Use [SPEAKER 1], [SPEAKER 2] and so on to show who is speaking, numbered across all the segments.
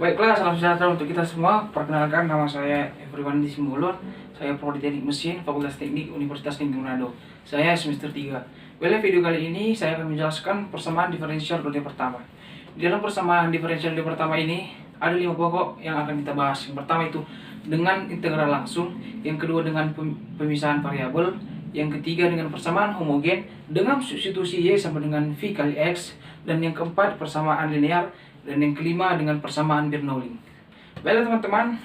[SPEAKER 1] Baiklah, salam sejahtera untuk kita semua. Perkenalkan, nama saya Everyone Simbolon. Saya Prodi Teknik Mesin, Fakultas Teknik Universitas Negeri Manado. Saya semester 3. Pada video kali ini saya akan menjelaskan persamaan diferensial rode pertama. Di dalam persamaan diferensial rode pertama ini ada 5 pokok yang akan kita bahas. Yang pertama itu dengan integral langsung, yang kedua dengan pemisahan variabel, yang ketiga dengan persamaan homogen dengan substitusi Y sama dengan V kali X, dan yang keempat persamaan linear, dan yang kelima dengan persamaan Bernoulli. Baiklah teman-teman,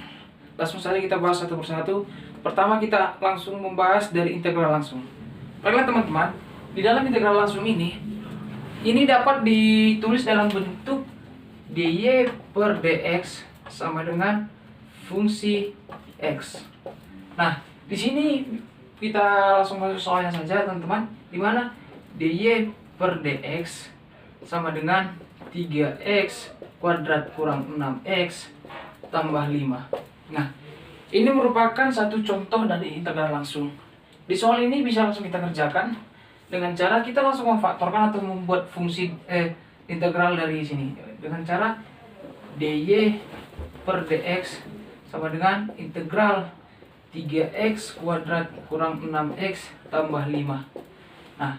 [SPEAKER 1] langsung saja kita bahas satu persatu. Pertama kita langsung membahas dari integral langsung. Baiklah teman-teman, di dalam integral langsung ini dapat ditulis dalam bentuk dy per dx sama dengan fungsi x. Nah, di sini kita langsung masuk soalnya saja teman-teman, di mana dy per dx sama dengan 3x kuadrat kurang 6x tambah 5. Nah, ini merupakan satu contoh dari integral langsung. Di soal ini bisa langsung kita kerjakan dengan cara kita langsung memfaktorkan atau membuat fungsi integral dari sini dengan cara dy per dx sama dengan integral 3x kuadrat kurang 6x tambah 5. Nah,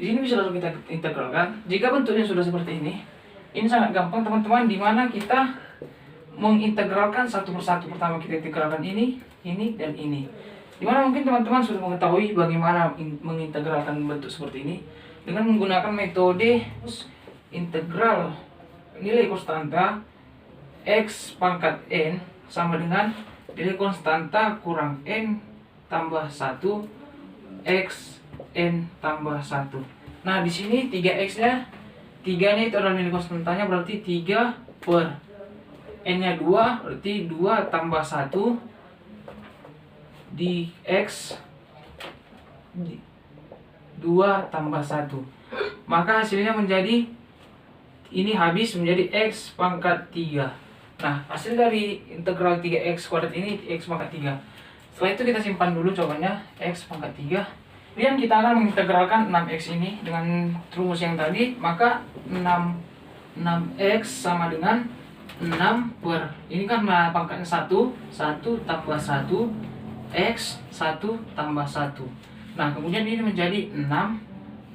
[SPEAKER 1] di sini bisa langsung kita integralkan. Jika bentuknya sudah seperti ini sangat gampang teman-teman, dimana kita mengintegralkan satu persatu. Pertama kita integralkan ini, dan ini. Dimana mungkin teman-teman sudah mengetahui bagaimana mengintegralkan bentuk seperti ini dengan menggunakan metode integral nilai konstanta x pangkat n sama dengan nilai konstanta kurang n tambah 1 x n tambah 1. Nah, di sini 3x-nya, 3-nya itu adalah nilai konstantanya, berarti 3 per n-nya 2, berarti 2 tambah 1 di x 2 tambah 1. Maka hasilnya menjadi, ini habis menjadi x pangkat 3. Nah, hasil dari integral 3x kuadrat ini x pangkat 3. Setelah itu kita simpan dulu jawabannya, x pangkat 3. Kemudian kita akan mengintegralkan 6x ini dengan rumus yang tadi, maka 6x sama dengan 6 per, ini kan pangkatnya 1 tambah 1 x 1 tambah 1. Nah, kemudian ini menjadi 6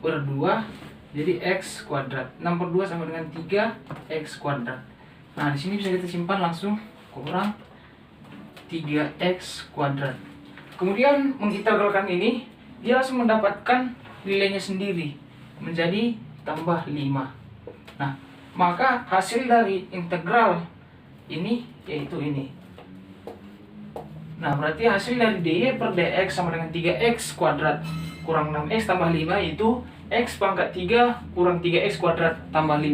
[SPEAKER 1] per 2 jadi x kuadrat. 6 per 2 sama dengan 3x kuadrat. Nah, di sini bisa kita simpan langsung, kurang 3x kuadrat. Kemudian mengintegralkan ini, dia langsung mendapatkan nilainya sendiri menjadi tambah 5. Nah, maka hasil dari integral ini yaitu ini. Nah, berarti hasil dari dy per dx sama dengan 3x kuadrat kurang 6x tambah 5 yaitu x pangkat 3 kurang 3x kuadrat tambah 5.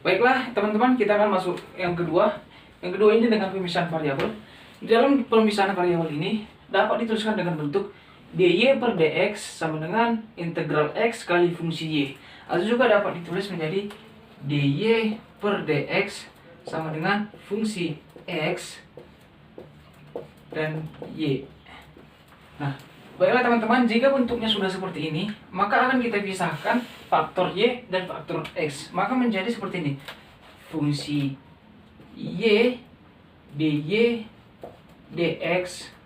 [SPEAKER 1] Baiklah teman-teman, kita akan masuk yang kedua. Yang kedua ini dengan pemisahan variabel. Di dalam pemisahan variabel ini dapat dituliskan dengan bentuk dy per dx sama dengan integral x kali fungsi y. Atau juga dapat ditulis menjadi dy per dx sama dengan fungsi x dan y. Nah, baiklah teman-teman, jika bentuknya sudah seperti ini, maka akan kita pisahkan faktor y dan faktor x. Maka menjadi seperti ini. Fungsi y dy dx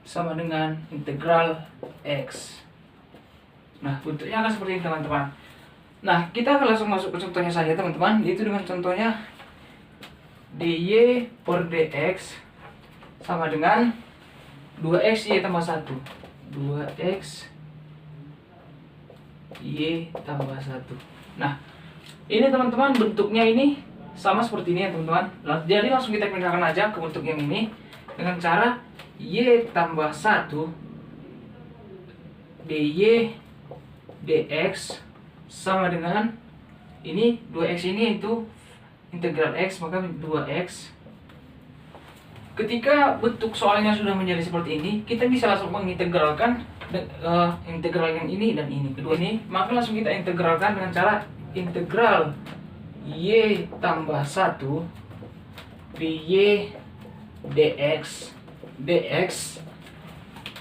[SPEAKER 1] sama dengan integral x. Nah, bentuknya akan seperti ini teman-teman. Nah, kita akan langsung masuk ke contohnya saja teman-teman, yaitu dengan contohnya dy per dx sama dengan 2x y tambah 1. 2x y tambah 1. Nah, ini teman-teman bentuknya ini sama seperti ini ya teman-teman. Jadi langsung kita pindahkan aja ke bentuk yang ini dengan cara y tambah 1 dy dx sama dengan ini 2x ini itu integral x, maka 2x. Ketika bentuk soalnya sudah menjadi seperti ini, kita bisa langsung mengintegralkan integral yang ini dan ini, kedua ini. Maka langsung kita integralkan dengan cara integral y tambah 1 dy dx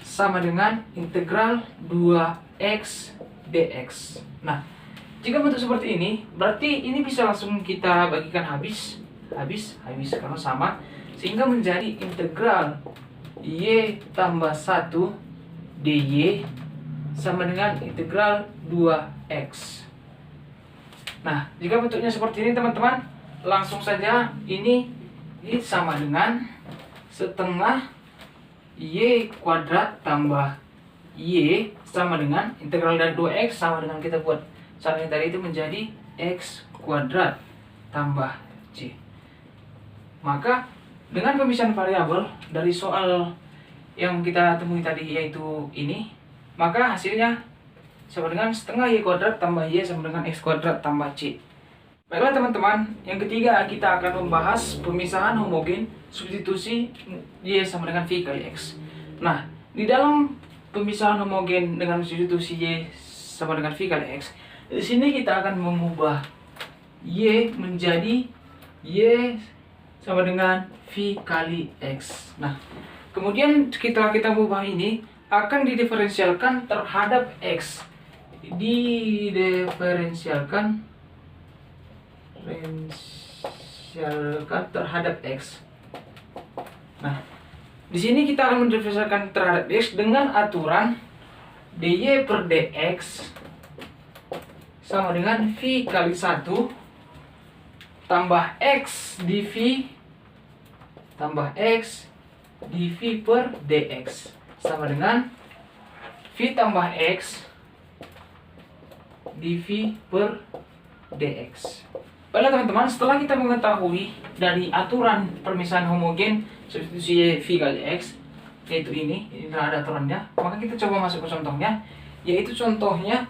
[SPEAKER 1] sama dengan integral 2x dx. Nah, jika bentuk seperti ini, berarti ini bisa langsung kita bagikan habis habis karena sama, sehingga menjadi integral y tambah 1 dy sama dengan integral 2x. Nah, jika bentuknya seperti ini teman-teman, langsung saja ini sama dengan setengah y kuadrat tambah y sama dengan integral dari 2x sama dengan kita buat caranya tadi itu menjadi x kuadrat tambah c. Maka dengan pemisahan variabel dari soal yang kita temui tadi yaitu ini, maka hasilnya sama dengan setengah y kuadrat tambah y sama dengan x kuadrat tambah c. Baiklah teman-teman, yang ketiga kita akan membahas pemisahan homogen substitusi y sama dengan v kali x. Nah, di dalam pemisahan homogen dengan substitusi y sama dengan v kali x, di sini kita akan mengubah y menjadi y sama dengan v kali x. Nah, kemudian kita mengubah ini akan didiferensialkan terhadap x. Didiferensialkan terhadap x. Nah, di sini kita akan mendiferensialkan terhadap x dengan aturan dy per dx sama dengan v kali 1 tambah x dv tambah x dv per dx sama dengan v tambah x dv per dx. Baiklah teman-teman, setelah kita mengetahui dari aturan permisahan homogen substitusi v kali x, yaitu ini ada aturannya, maka kita coba masuk ke contohnya, yaitu contohnya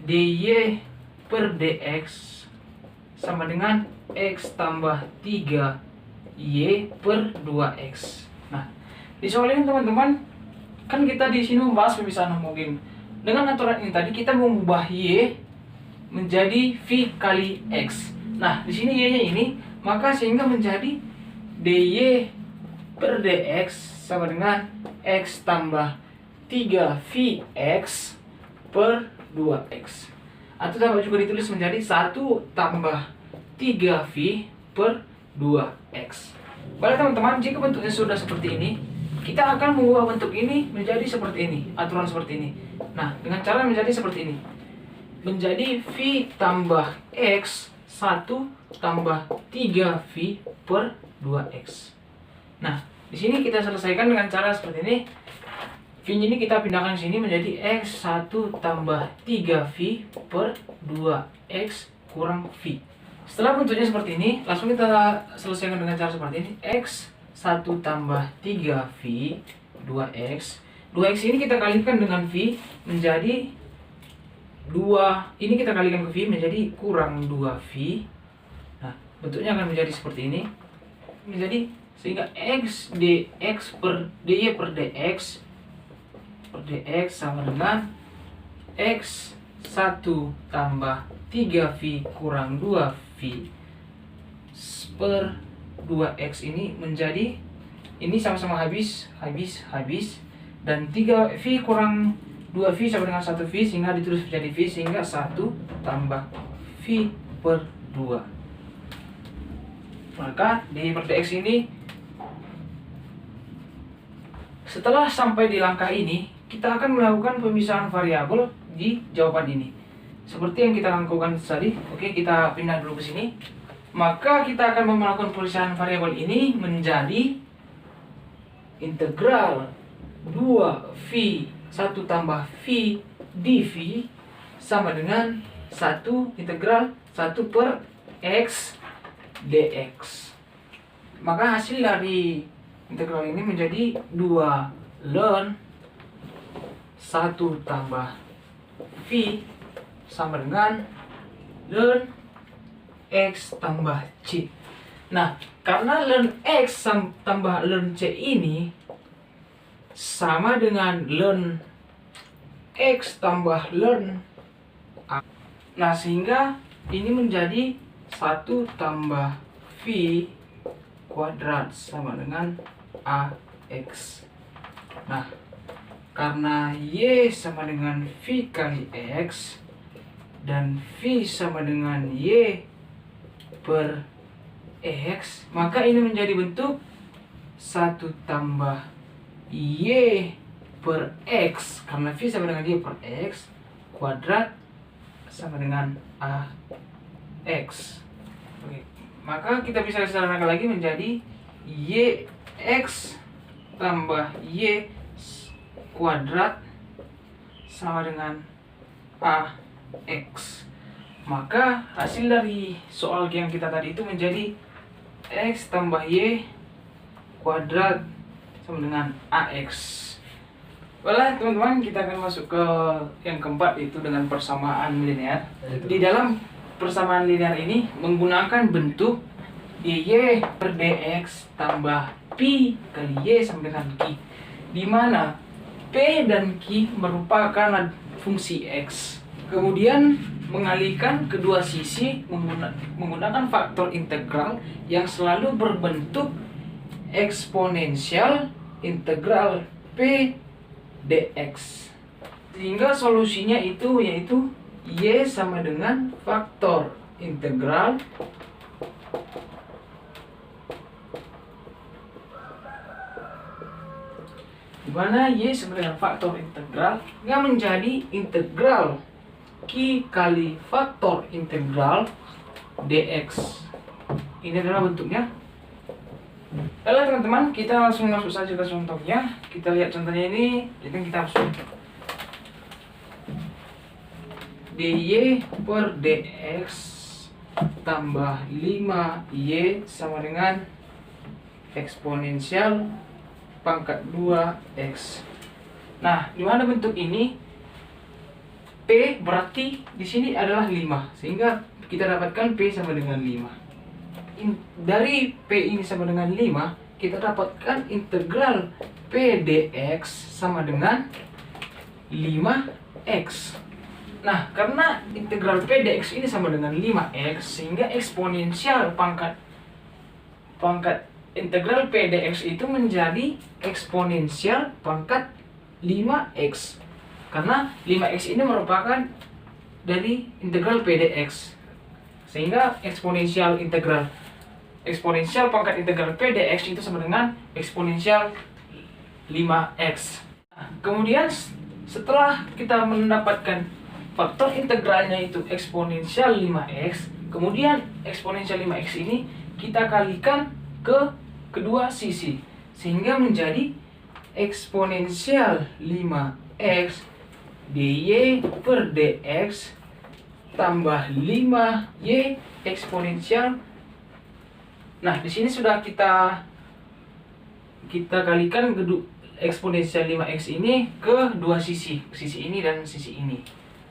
[SPEAKER 1] dy per dx sama dengan x tambah 3y per 2x. Nah, di soal ini teman-teman, kan kita di sini membahas pemisahan homogen. Dengan aturan ini tadi kita mengubah y menjadi v kali x. Nah, di sini y-nya ini, maka sehingga menjadi dy per dx sama dengan x tambah 3vx per 2x. Atau dapat juga ditulis menjadi 1 tambah 3v per 2x. Baiklah teman-teman, jika bentuknya sudah seperti ini, kita akan mengubah bentuk ini menjadi seperti ini, aturan seperti ini. Nah, dengan cara menjadi seperti ini. Menjadi v tambah x 1 tambah 3v per 2x. Nah, di sini kita selesaikan dengan cara seperti ini. V ini kita pindahkan ke sini menjadi x 1 tambah 3v per 2x kurang v. Setelah bentuknya seperti ini, langsung kita selesaikan dengan cara seperti ini. X 1 tambah 3v 2x. 2x ini kita kalikan dengan v menjadi 2. Ini kita kalikan ke v menjadi kurang 2v. Nah, bentuknya akan menjadi seperti ini. Menjadi sehingga x dx per dy per dx sama dengan x 1 tambah 3v kurang 2v per 2x ini menjadi, ini sama-sama habis, dan 3v kurang 2v sama dengan 1v sehingga ditulis menjadi v, sehingga 1 tambah v per 2. Maka dy per dx ini, setelah sampai di langkah ini, kita akan melakukan pemisahan variabel di jawaban ini. Seperti yang kita lakukan tadi. Oke, kita pindah dulu ke sini. Maka kita akan melakukan pemisahan variabel ini menjadi integral 2v 1 tambah v dv sama dengan 1 integral 1 per x dx. Maka hasil dari integral ini menjadi 2 ln 1 tambah v sama dengan ln x tambah c. Nah, karena ln x tambah ln c ini sama dengan ln x tambah ln a. Nah, sehingga ini menjadi 1 tambah v kuadrat sama dengan ax. Nah, karena y sama dengan v kali x dan v sama dengan y per X, maka ini menjadi bentuk 1 tambah Y per X, karena V sama dengan Y per X kuadrat sama dengan AX. Oke. Maka kita bisa sederhanakan lagi menjadi YX tambah Y kuadrat sama dengan AX. Maka hasil dari soal yang kita tadi itu menjadi X tambah Y kuadrat sama dengan AX. Baiklah teman-teman, kita akan masuk ke yang keempat, yaitu dengan persamaan linear. Di dalam persamaan linear ini menggunakan bentuk dy per dx tambah pi kali y sama dengan q, di mana p dan q merupakan fungsi x. Kemudian mengalihkan kedua sisi menggunakan faktor integral yang selalu berbentuk eksponensial integral p dx, sehingga solusinya itu yaitu y sama dengan faktor integral di mana y sama dengan faktor integral yang menjadi integral q kali faktor integral dx. Ini adalah bentuknya. Baiklah teman-teman, kita langsung masuk saja ke contohnya. Kita lihat contohnya ini, jadi kita harus dy per dx tambah 5y sama dengan eksponensial pangkat 2x. Nah, di mana bentuk ini p berarti di sini adalah 5, sehingga kita dapatkan p sama dengan 5. Dari P ini sama dengan 5, kita dapatkan integral P dx sama dengan 5x. Nah, karena integral P dx ini sama dengan 5x, sehingga eksponensial pangkat integral P dx itu menjadi eksponensial pangkat 5x. Karena 5x ini merupakan dari integral P dx, sehingga eksponensial pangkat integral P dx itu sama dengan eksponensial 5x. Kemudian setelah kita mendapatkan faktor integralnya itu eksponensial 5x, kemudian eksponensial 5x ini kita kalikan ke kedua sisi, sehingga menjadi eksponensial 5x dy per dx tambah 5y eksponensial. Nah, di sini sudah kita kalikan eksponensial 5x ini ke dua sisi ini dan sisi ini.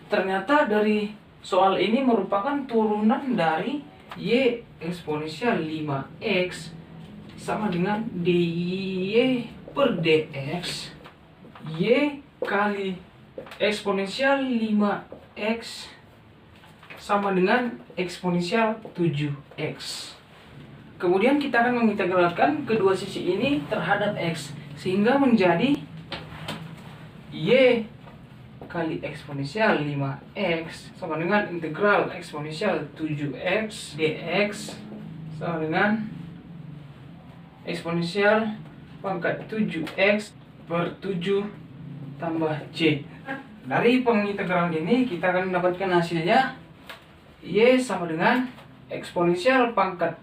[SPEAKER 1] Ternyata dari soal ini merupakan turunan dari y eksponensial 5x sama dengan dy per dx y kali eksponensial 5x sama dengan eksponensial 7x. Kemudian kita akan mengintegralkan kedua sisi ini terhadap x, sehingga menjadi y kali eksponensial 5x sama dengan integral eksponensial 7x dx sama dengan eksponensial pangkat 7x per 7 tambah c. Dari pengintegralan ini kita akan mendapatkan hasilnya y sama dengan eksponensial pangkat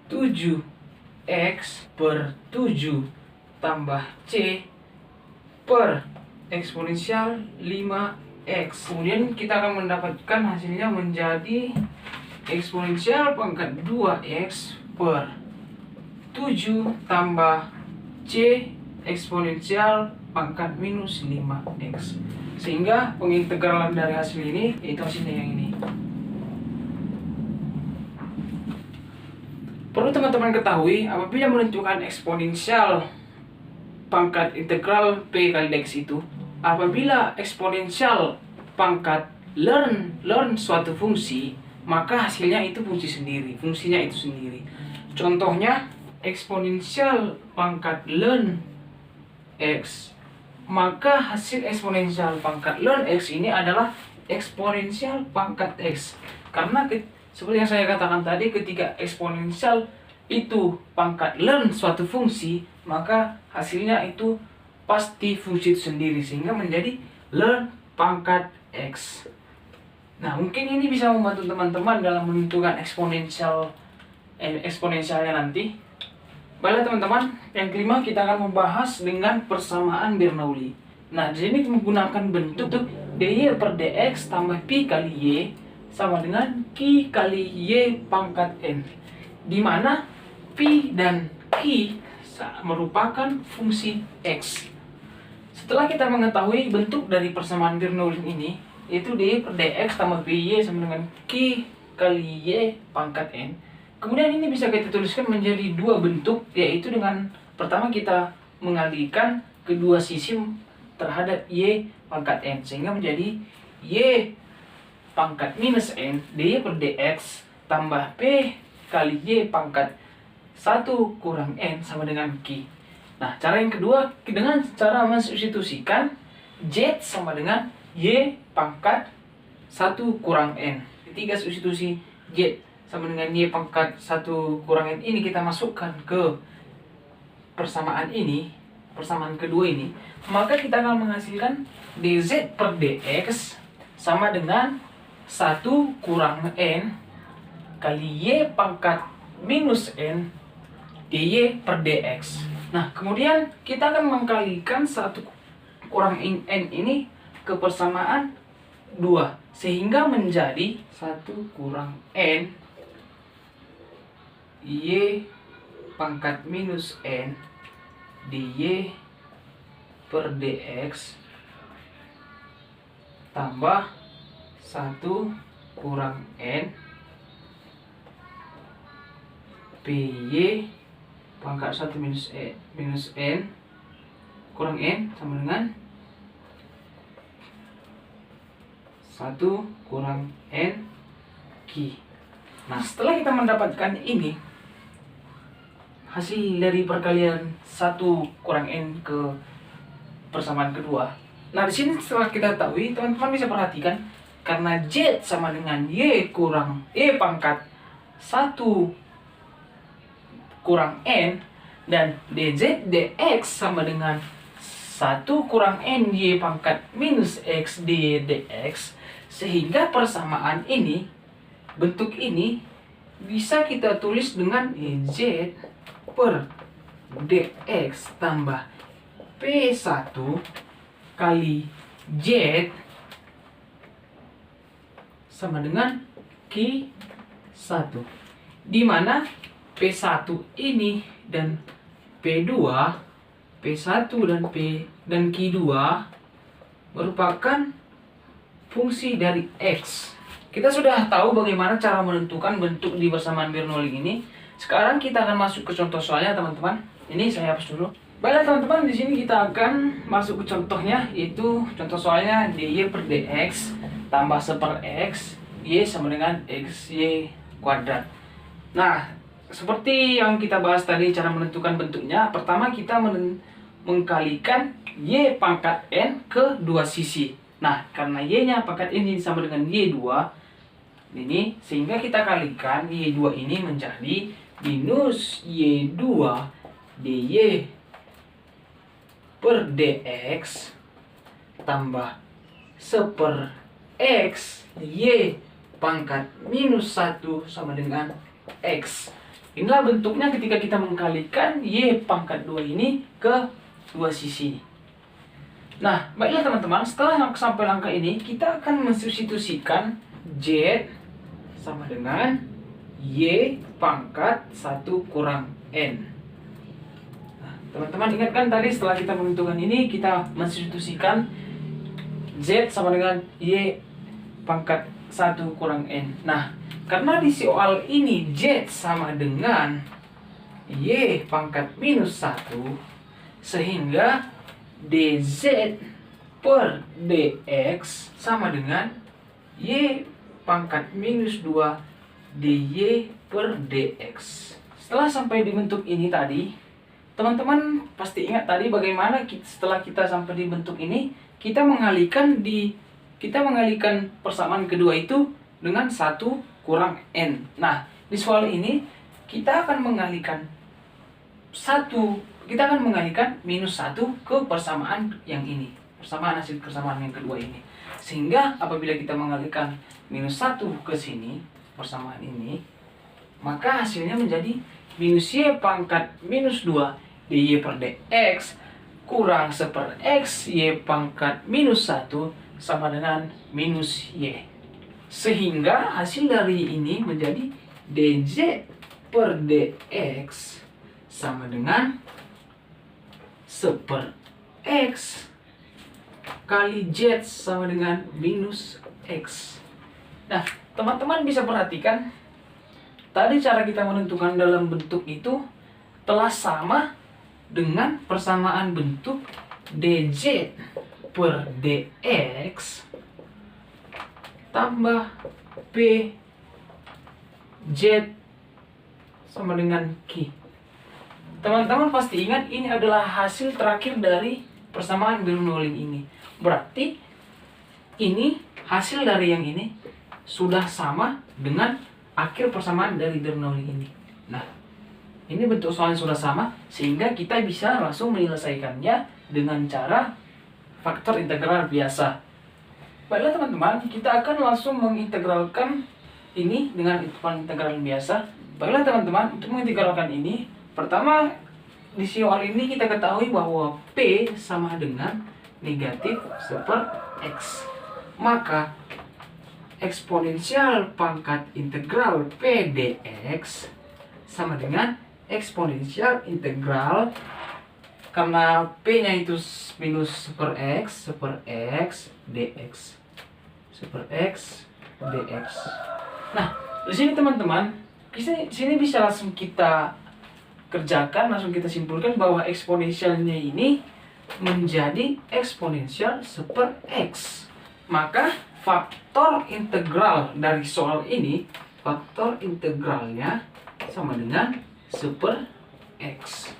[SPEAKER 1] 7x per 7 tambah c per eksponensial 5x. Kemudian kita akan mendapatkan hasilnya menjadi eksponensial pangkat 2x per 7 tambah c eksponensial pangkat minus 5x. Sehingga pengintegralan dari hasil ini yaitu hasilnya yang ini. Perlu teman-teman ketahui, apabila menentukan eksponensial pangkat integral P kali dx itu, apabila eksponensial pangkat learn suatu fungsi, maka hasilnya itu fungsinya itu sendiri. Contohnya, eksponensial pangkat learn x, maka hasil eksponensial pangkat learn x ini adalah eksponensial pangkat x. Karena Seperti yang saya katakan tadi, ketika eksponensial itu pangkat ln suatu fungsi, maka hasilnya itu pasti fungsi itu sendiri, sehingga menjadi ln pangkat x. Nah, mungkin ini bisa membantu teman-teman dalam menentukan eksponensialnya nanti. Baiklah teman-teman, yang kelima kita akan membahas dengan persamaan Bernoulli. Nah, di sini menggunakan bentuk dy per dx tambah pi kali y sama dengan q kali y pangkat n, di mana pi dan q merupakan fungsi x. Setelah kita mengetahui bentuk dari persamaan Bernoulli ini, yaitu dy per dx tambah pi y sama dengan q kali y pangkat n, kemudian ini bisa kita tuliskan menjadi dua bentuk, yaitu dengan pertama kita mengalihkan kedua sisi terhadap y pangkat n, sehingga menjadi y pangkat minus n dy per dx tambah p kali y pangkat 1 kurang n sama dengan q. Nah, cara yang kedua dengan cara mensubstitusikan z sama dengan y pangkat 1 kurang n. Ketiga substitusi z sama dengan y pangkat 1 kurang n ini kita masukkan ke persamaan ini, persamaan kedua ini, maka kita akan menghasilkan dz per dx sama dengan 1 kurang n kali y pangkat minus n dy per dx. Nah, kemudian kita akan mengkalikan 1 kurang n ini ke persamaan 2, sehingga menjadi 1 kurang n y pangkat minus n dy per dx tambah 1 kurang n py pangkat 1 minus n kurang n sama dengan 1 kurang n q. Nah, setelah kita mendapatkan ini, hasil dari perkalian 1 kurang n ke persamaan kedua. Nah, di sini setelah kita tahu, teman-teman bisa perhatikan, karena z sama dengan y kurang y pangkat 1 kurang n, dan dz dx sama dengan 1 kurang n y pangkat minus x dy dx, sehingga persamaan ini, bentuk ini bisa kita tulis dengan z per dx tambah p1 kali z sama dengan q1, di mana P1 ini dan P2, P1 dan Q2 merupakan fungsi dari X. Kita sudah tahu bagaimana cara menentukan bentuk di persamaan Bernoulli ini. Sekarang kita akan masuk ke contoh soalnya, teman-teman. Ini saya hapus dulu. Baiklah teman-teman, di sini kita akan masuk ke contohnya, yaitu contoh soalnya dy per dx tambah 1 per x, y sama dengan xy kuadrat. Nah, seperti yang kita bahas tadi cara menentukan bentuknya, pertama kita mengkalikan y pangkat n ke dua sisi. Nah, karena y-nya pangkat n ini sama dengan y2 ini, sehingga kita kalikan y2 ini menjadi minus y2 dy per dx tambah 1 per x y pangkat minus 1 sama dengan x. Inilah bentuknya ketika kita mengkalikan y pangkat 2 ini ke dua sisi. Nah, baiklah teman-teman, setelah sampai langkah ini, kita akan mensubstitusikan z sama dengan y pangkat 1 kurang n. Nah, teman-teman ingatkan tadi setelah kita menentukan ini, kita mensubstitusikan z sama dengan y pangkat 1 kurang n. Nah, karena di soal ini z sama dengan y pangkat minus 1, sehingga dz per dx sama dengan y pangkat minus 2 dy per dx. Setelah sampai di bentuk ini tadi, teman-teman pasti ingat tadi bagaimana setelah kita sampai di bentuk ini, kita mengalihkan persamaan kedua itu dengan 1 kurang N. Nah, di soal ini kita akan mengalihkan minus 1 ke persamaan yang ini. Persamaan hasil persamaan yang kedua ini. Sehingga apabila kita mengalihkan minus 1 ke sini, persamaan ini, maka hasilnya menjadi minus Y pangkat minus 2 dy per dx kurang 1 per x Y pangkat minus 1 sama dengan minus Y. Sehingga hasil dari ini menjadi dz per dx sama dengan 1 per x kali z sama dengan minus x. Nah, teman-teman bisa perhatikan tadi cara kita menentukan dalam bentuk itu telah sama dengan persamaan bentuk dz per dx tambah p z sama dengan q. Teman-teman pasti ingat ini adalah hasil terakhir dari persamaan Bernoulli ini. Berarti ini hasil dari yang ini sudah sama dengan akhir persamaan dari Bernoulli ini. Nah, ini bentuk soalnya sudah sama sehingga kita bisa langsung menyelesaikannya dengan cara faktor integral biasa. Baiklah teman-teman, kita akan langsung mengintegralkan ini dengan hitungan integral biasa. Baiklah teman-teman, untuk mengintegralkan ini, pertama di soal ini kita ketahui bahwa P sama dengan negatif 1 per X. Maka eksponensial pangkat integral P dx sama dengan eksponensial integral, karena P-nya itu minus 1 per X, 1 per X dx. 1 per X dx. Nah, di sini teman-teman, di sini bisa langsung kita kerjakan, langsung kita simpulkan bahwa eksponensialnya ini menjadi eksponensial 1 per X. Maka faktor integral dari soal ini, faktor integralnya sama dengan 1 per X.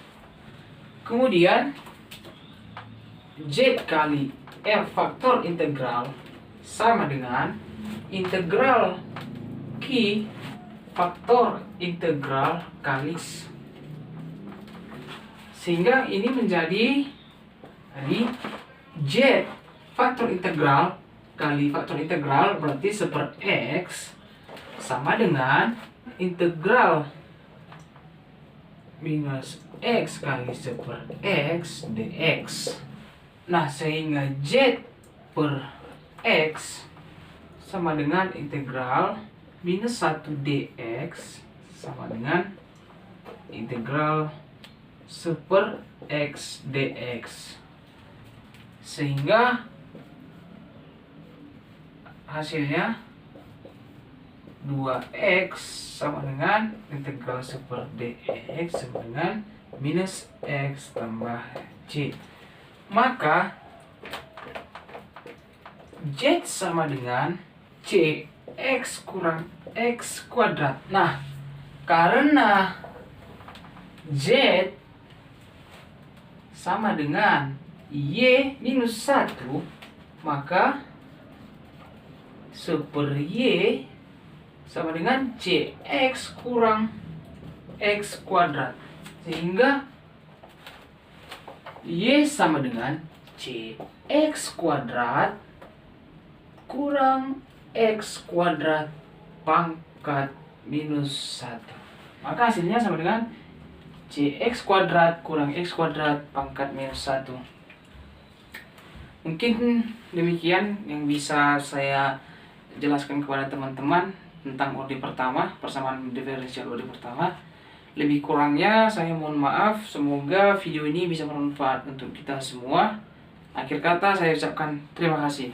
[SPEAKER 1] Kemudian Z kali R faktor integral sama dengan integral Q faktor integral kali, sehingga ini menjadi Z faktor integral kali faktor integral berarti 1 per X sama dengan integral minus X kali 1 per X dx. Nah, sehingga Z per X sama dengan integral minus 1 dx sama dengan integral 1 per X dx. Sehingga hasilnya 2x sama dengan integral 1 per dx sama dengan minus x tambah c. Maka z sama dengan c x kurang x kuadrat. Nah, karena z sama dengan y minus 1, maka 1 per y sama dengan cx kurang x kuadrat. Sehingga y sama dengan cx kuadrat kurang x kuadrat pangkat minus 1. Maka hasilnya sama dengan cx kuadrat kurang x kuadrat pangkat minus 1. Mungkin demikian yang bisa saya jelaskan kepada teman-teman tentang OD pertama, persamaan diferensial OD pertama. Lebih kurangnya saya mohon maaf. Semoga video ini bisa bermanfaat untuk kita semua. Akhir kata saya ucapkan terima kasih.